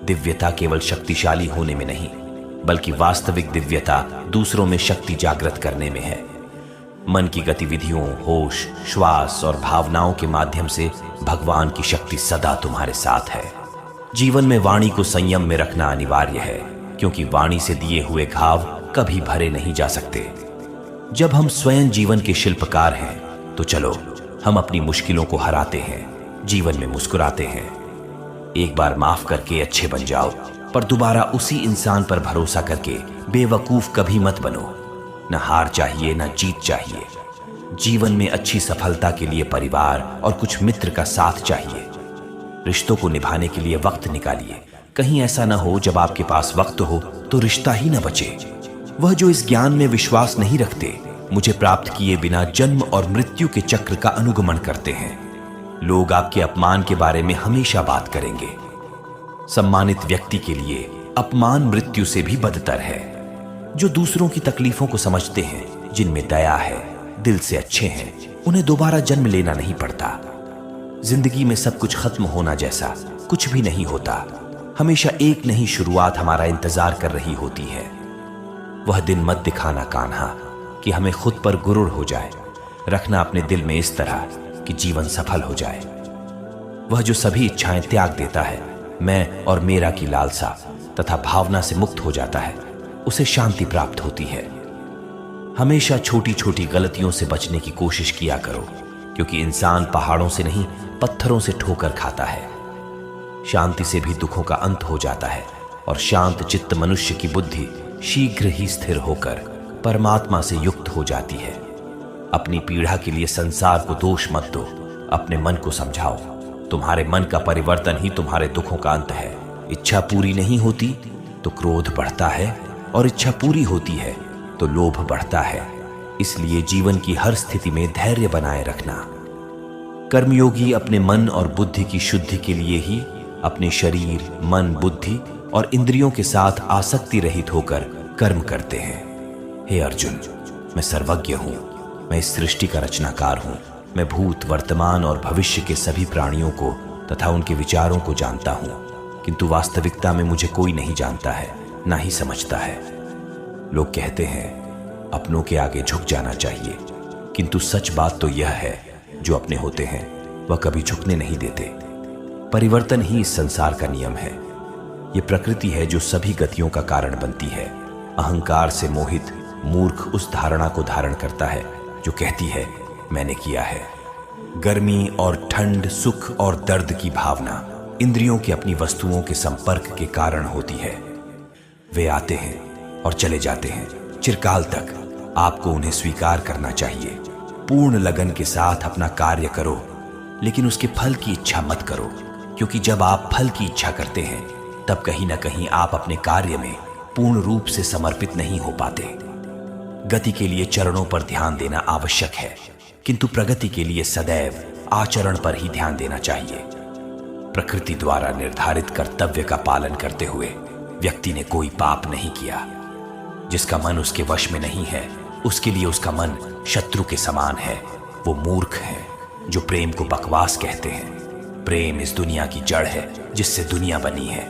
दिव्यता केवल शक्तिशाली होने में नहीं, बल्कि वास्तविक दिव्यता दूसरों में शक्ति जागृत करने में है। मन की गतिविधियों, होश, श्वास और भावनाओं के माध्यम से भगवान की शक्ति सदा तुम्हारे साथ है। जीवन में वाणी को संयम में रखना अनिवार्य है, क्योंकि वाणी से दिए हुए घाव कभी भरे नहीं जा सकते। जब हम स्वयं जीवन के शिल्पकार हैं, तो चलो हम अपनी मुश्किलों को हराते हैं, जीवन में मुस्कुराते हैं। एक बार माफ करके अच्छे बन जाओ, पर दोबारा उसी इंसान पर भरोसा करके बेवकूफ कभी मत बनो। न हार चाहिए, न जीत चाहिए। जीवन में अच्छी सफलता के लिए परिवार और कुछ मित्र का साथ चाहिए। रिश्तों को निभाने के लिए वक्त निकालिए। कहीं ऐसा न हो जब आपके पास वक्त हो तो रिश्ता ही न बचे। वह जो इस ज्ञान में विश्वास नहीं रखते, मुझे प्राप्त किए बिना जन्म और मृत्यु के चक्र का अनुगमन करते हैं। लोग आपके अपमान के बारे में हमेशा बात करेंगे। सम्मानित व्यक्ति के लिए अपमान मृत्यु से भी बदतर है। जो दूसरों की तकलीफों को समझते हैं, जिनमें दया है, दिल से अच्छे हैं, उन्हें दोबारा जन्म लेना नहीं पड़ता। जिंदगी में सब कुछ खत्म होना जैसा कुछ भी नहीं होता। हमेशा एक नई शुरुआत हमारा इंतजार कर रही होती है। वह दिन मत दिखाना कान्हा कि हमें खुद पर गुरूर हो जाए। रखना अपने दिल में इस तरह कि जीवन सफल हो जाए। वह जो सभी इच्छाएं त्याग देता है, मैं और मेरा की लालसा तथा भावना से मुक्त हो जाता है, उसे शांति प्राप्त होती है। हमेशा छोटी छोटी गलतियों से बचने की कोशिश किया करो, क्योंकि इंसान पहाड़ों से नहीं पत्थरों से ठोकर खाता है। शांति से भी दुखों का अंत हो जाता है, और शांत चित्त मनुष्य की बुद्धि शीघ्र ही स्थिर होकर परमात्मा से युक्त हो जाती है। अपनी पीड़ा के लिए संसार को दोष मत दो, अपने मन को समझाओ। तुम्हारे मन का परिवर्तन ही तुम्हारे दुखों का अंत है। इच्छा पूरी नहीं होती तो क्रोध बढ़ता है, और इच्छा पूरी होती है तो लोभ बढ़ता है। इसलिए जीवन की हर स्थिति में धैर्य बनाए रखना। कर्मयोगी अपने मन और बुद्धि की शुद्धि के लिए ही अपने शरीर, मन, बुद्धि और इंद्रियों के साथ आसक्ति रहित होकर कर्म करते हैं। हे अर्जुन, मैं सर्वज्ञ हूं, मैं इस सृष्टि का रचनाकार हूं। मैं भूत, वर्तमान और भविष्य के सभी प्राणियों को तथा उनके विचारों को जानता हूं, किंतु वास्तविकता में मुझे कोई नहीं जानता है, ना ही समझता है। लोग कहते हैं अपनों के आगे झुक जाना चाहिए, किंतु सच बात तो यह है, जो अपने होते हैं वह कभी झुकने नहीं देते। परिवर्तन ही इस संसार का नियम है। ये प्रकृति है जो सभी गतियों का कारण बनती है। अहंकार से मोहित मूर्ख उस धारणा को धारण करता है जो कहती है मैंने किया है। गर्मी और ठंड, सुख और दर्द की भावना इंद्रियों की अपनी वस्तुओं के संपर्क के कारण होती है। वे आते हैं और चले जाते हैं, चिरकाल तक आपको उन्हें स्वीकार करना चाहिए। पूर्ण लगन के साथ अपना कार्य करो, लेकिन उसके फल की इच्छा मत करो, क्योंकि जब आप फल की इच्छा करते हैं तब कहीं ना कहीं आप अपने कार्य में पूर्ण रूप से समर्पित नहीं हो पाते। गति के लिए चरणों पर ध्यान देना आवश्यक है, किंतु प्रगति के लिए सदैव आचरण पर ही ध्यान देना चाहिए। प्रकृति द्वारा निर्धारित कर्तव्य का पालन करते हुए व्यक्ति ने कोई पाप नहीं किया। जिसका मन उसके वश में नहीं है, उसके लिए उसका मन शत्रु के समान है। वो मूर्ख है जो प्रेम को बकवास कहते हैं। प्रेम इस दुनिया की जड़ है जिससे दुनिया बनी है।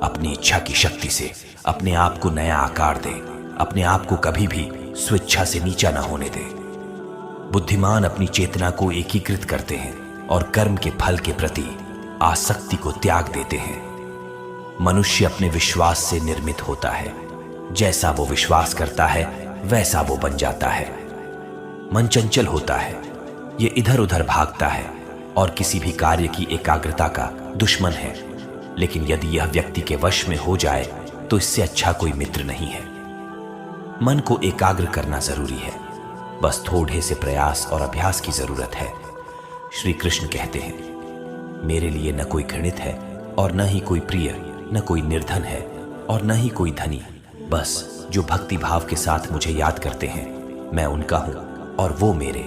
अपनी इच्छा की शक्ति से अपने आप को नया आकार दे। अपने आप को कभी भी स्वेच्छा से नीचा न होने दे। बुद्धिमान अपनी चेतना को एकीकृत करते हैं और कर्म के फल के प्रति आसक्ति को त्याग देते हैं। मनुष्य अपने विश्वास से निर्मित होता है। जैसा वो विश्वास करता है वैसा वो बन जाता है। मन चंचल होता है, ये इधर उधर भागता है और किसी भी कार्य की एकाग्रता का दुश्मन है। लेकिन यदि यह व्यक्ति के वश में हो जाए तो इससे अच्छा कोई मित्र नहीं है। मन को एकाग्र करना जरूरी है, बस थोड़े से प्रयास और अभ्यास की जरूरत है। श्री कृष्ण कहते हैं, मेरे लिए न कोई घृणित है और न ही कोई प्रिय, न कोई निर्धन है और न ही कोई धनी। बस जो भक्ति भाव के साथ मुझे याद करते हैं, मैं उनका हूं और वो मेरे।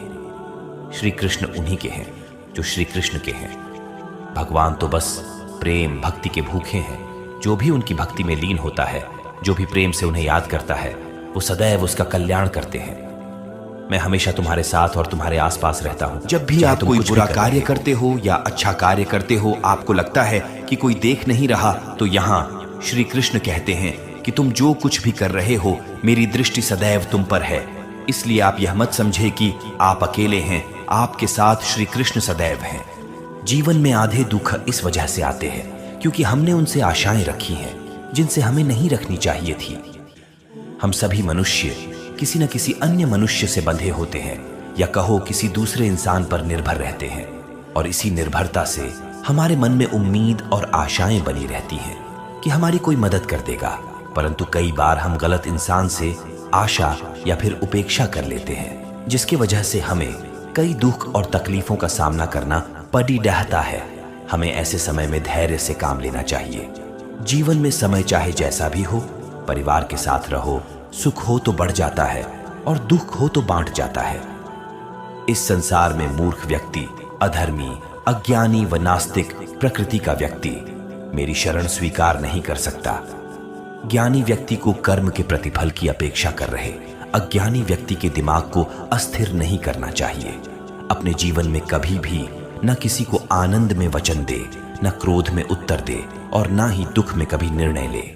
श्री कृष्ण उन्हीं के हैं जो श्री कृष्ण के हैं। भगवान तो बस प्रेम भक्ति के भूखे हैं। जो भी उनकी भक्ति में लीन होता है, जो भी प्रेम से उन्हें याद करता है, वो सदैव उसका कल्याण करते हैं। मैं हमेशा तुम्हारे साथ और तुम्हारे आसपास रहता हूं। जब भी आप कोई बुरा कार्य करते हो या अच्छा कार्य करते हो, आपको लगता है कि कोई देख नहीं रहा, तो यहाँ श्री कृष्ण कहते हैं कि तुम जो कुछ भी कर रहे हो, मेरी दृष्टि सदैव तुम पर है। इसलिए आप यह मत समझे कि आप अकेले हैं, आपके साथ श्री कृष्ण सदैव हैं। जीवन में आधे दुख इस वजह से आते हैं क्योंकि हमने उनसे आशाएं रखी हैं जिनसे हमें नहीं रखनी चाहिए थी। हम सभी मनुष्य किसी न किसी अन्य मनुष्य से बंधे होते हैं, या कहो किसी दूसरे इंसान पर निर्भर रहते हैं, और इसी निर्भरता से हमारे मन में उम्मीद और आशाएं बनी रहती हैं कि हमारी कोई मदद कर देगा। परंतु कई बार हम गलत इंसान से आशा या फिर उपेक्षा कर लेते हैं, जिसकी वजह से हमें कई दुख और तकलीफों का सामना करना पड़ी रहता है। हमें ऐसे समय में धैर्य से काम लेना चाहिए। जीवन में समय चाहे जैसा भी हो, परिवार के साथ रहो, सुख हो तो बढ़ जाता है और दुख हो तो बांट जाता है। इस संसार में मूर्ख व्यक्ति, अधर्मी, अज्ञानी व नास्तिक प्रकृति का व्यक्ति मेरी शरण स्वीकार नहीं कर सकता। ज्ञानी व्यक्ति को कर्म के प्रतिफल की अपेक्षा कर रहे अज्ञानी व्यक्ति के दिमाग को अस्थिर नहीं करना चाहिए। अपने जीवन में कभी भी न किसी को आनंद में वचन दे, न क्रोध में उत्तर दे, और न ही दुख में कभी निर्णय ले।